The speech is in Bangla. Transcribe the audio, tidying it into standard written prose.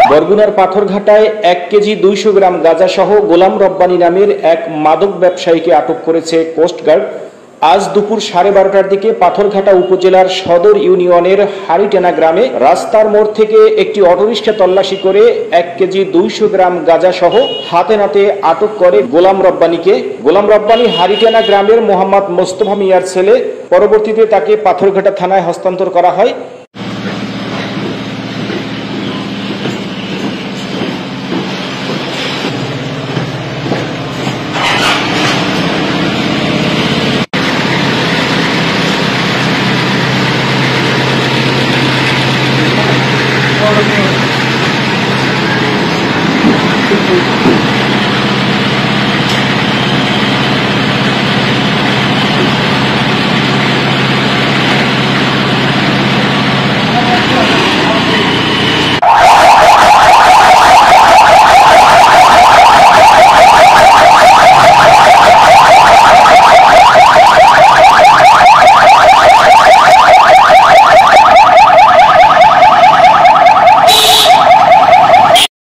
বরগুনার পাথরঘাটায় 1 কেজি 200 গ্রাম গাঁজাসহ গোলাম রব্বানী নামের এক মাদক ব্যবসায়ীকে আটক করেছে কোস্টগার্ড। আজ দুপুর 12:30টার দিকে পাথরঘাটা উপজেলার সদর ইউনিয়নের হাড়িটেনা গ্রামে রাস্তার মোড় থেকে একটি অটোরিকশা তল্লাশি করে 1 কেজি 200 গ্রাম গাঁজাসহ হাতে নাতে আটক করে গোলাম রব্বানীকে। গোলাম রব্বানী হাড়িটেনা গ্রামের মোহাম্মদ মোস্তফা মিয়ার ছেলে। পরবর্তীতে তাকে পাথরঘাটা থানায় হস্তান্তর করা হয়।